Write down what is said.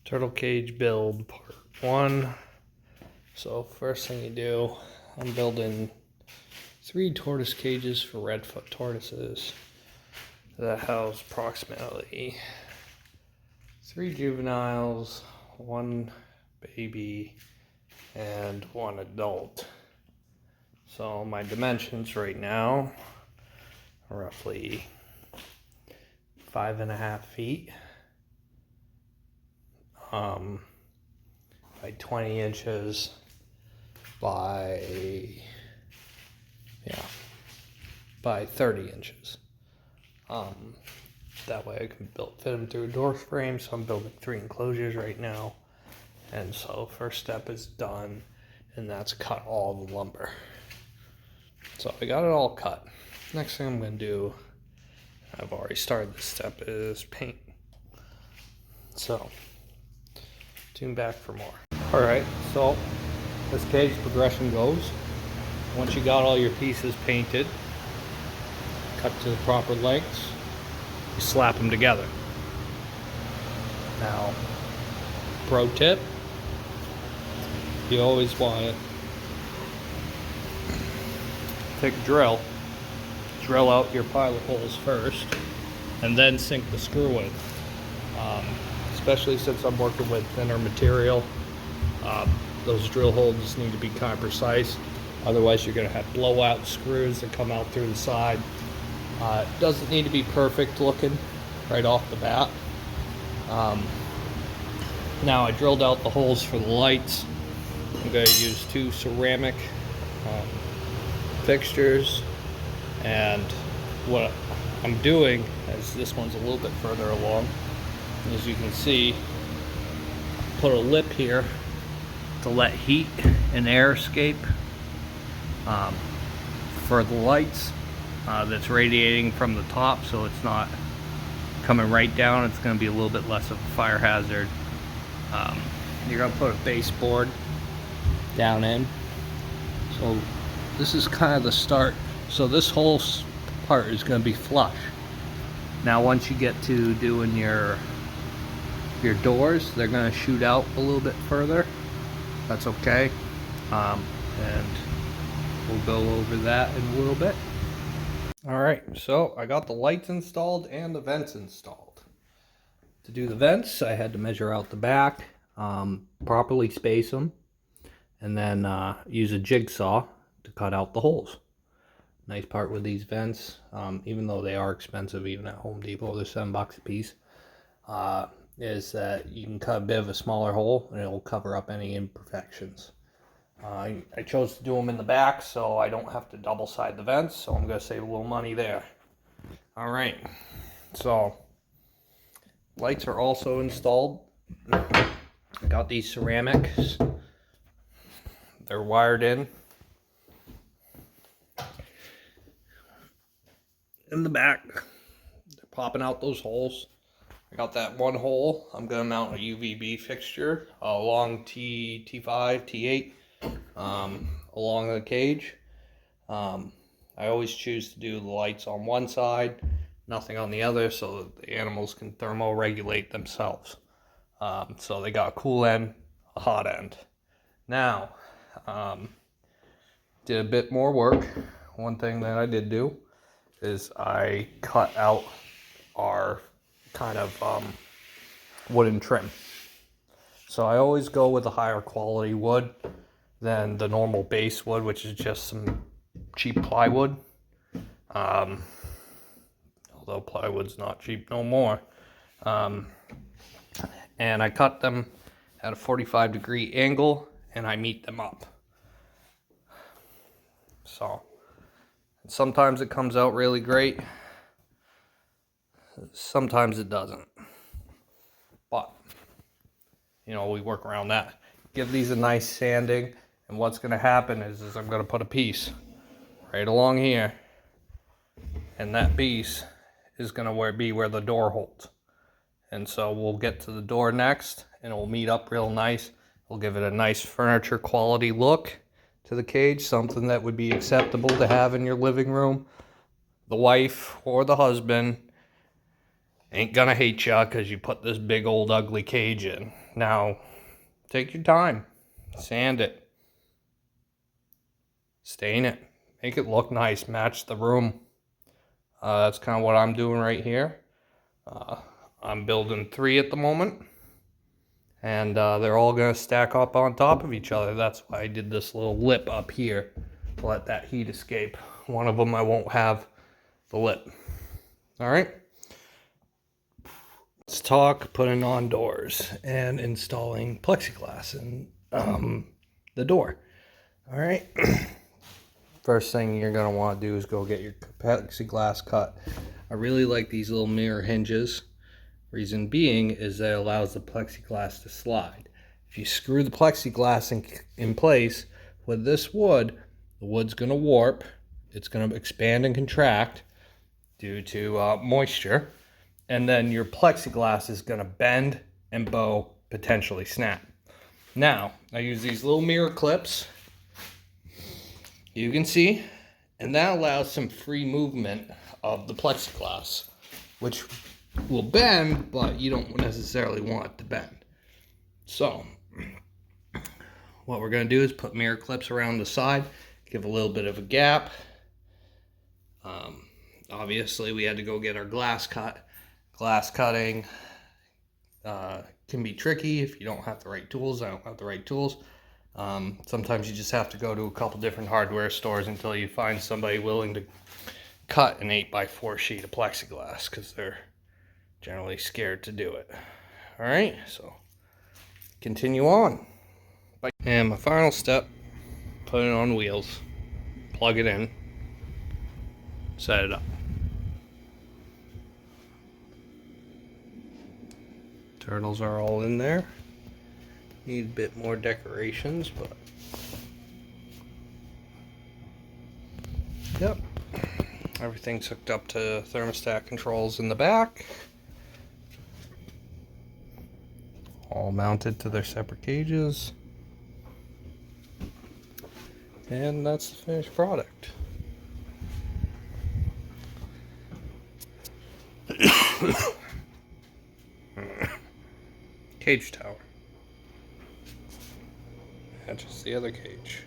Turtle cage build part 1. So first thing you do, I'm building 3 tortoise cages for redfoot tortoises that house approximately 3 juveniles, 1 baby, and 1 adult. So my dimensions right now are roughly 5.5 feet by 20 inches by 30 inches. That way I can fit them through a door frame. So I'm building 3 enclosures right now, and so first step is done, and that's cut all the lumber. So I got it all cut. Next thing I'm going to do, I've already started this step, is paint. So tune back for more. Alright, so this cage progression goes. Once you got all your pieces painted, cut to the proper lengths, you slap them together. Now, pro tip, you always want to take a drill out your pilot holes first, and then sink the screw in. Especially since I'm working with thinner material, those drill holes need to be kind of precise. Otherwise you're going to have blowout screws that come out through the side. It doesn't need to be perfect looking right off the bat. Now I drilled out the holes for the lights. I'm going to use 2 ceramic fixtures, and what I'm doing, as this one's a little bit further along, as you can see, put a lip here to let heat and air escape for the lights that's radiating from the top, so it's not coming right down. It's going to be a little bit less of a fire hazard. You're going to put a baseboard down in. So this is kind of the start. So this whole part is going to be flush. Now once you get to doing your doors, they're going to shoot out a little bit further. That's okay. And we'll go over that in a little bit. Alright, so I got the lights installed and the vents installed. To do the vents, I had to measure out the back, properly space them, and then use a jigsaw to cut out the holes. Nice part with these vents, even though they are expensive, even at Home Depot, they're $7 a piece, is that you can cut a bit of a smaller hole and it'll cover up any imperfections. I chose to do them in the back so I don't have to double side the vents, so I'm going to save a little money there. Alright, so lights are also installed. I got these ceramics. They're wired in the back. They're popping out those holes. I got that one hole. I'm going to mount a UVB fixture along T5, T8 along the cage. I always choose to do the lights on one side, nothing on the other, so that the animals can thermoregulate themselves. So they got a cool end, a hot end. Now, did a bit more work. One thing that I did do is I cut out our kind of wooden trim. So I always go with a higher quality wood than the normal base wood, which is just some cheap plywood. Although plywood's not cheap no more. And I cut them at a 45-degree angle, and I meet them up. So sometimes it comes out really great. Sometimes it doesn't. But, you know, we work around that. Give these a nice sanding, and what's going to happen is I'm going to put a piece right along here, and that piece is going to be where the door holds. And so we'll get to the door next, and it will meet up real nice. We'll give it a nice furniture quality look to the cage, something that would be acceptable to have in your living room. The wife or the husband ain't gonna hate ya because you put this big old ugly cage in. Now, take your time. Sand it. Stain it. Make it look nice. Match the room. That's kind of what I'm doing right here. I'm building 3 at the moment. And they're all going to stack up on top of each other. That's why I did this little lip up here to let that heat escape. One of them I won't have the lip. All right. Let's talk putting on doors and installing plexiglass in the door. All right. First thing you're going to want to do is go get your plexiglass cut. I really like these little mirror hinges. Reason being is that it allows the plexiglass to slide. If you screw the plexiglass in place with this wood, the wood's going to warp. It's going to expand and contract due to moisture. And then your plexiglass is going to bend and bow, potentially snap. Now, I use these little mirror clips. You can see, and that allows some free movement of the plexiglass, which will bend, but you don't necessarily want it to bend. So, what we're going to do is put mirror clips around the side, give a little bit of a gap. Obviously, we had to go get our glass cut. Glass cutting can be tricky if you don't have the right tools. I don't have the right tools. Sometimes you just have to go to a couple different hardware stores until you find somebody willing to cut an 8x4 sheet of plexiglass, because they're generally scared to do it. All right, so continue on. And my final step, put it on wheels, plug it in, set it up. Turtles are all in there. Need a bit more decorations, but yep. Everything's hooked up to thermostat controls in the back. All mounted to their separate cages. And that's the finished product. Cage tower. That's just the other cage.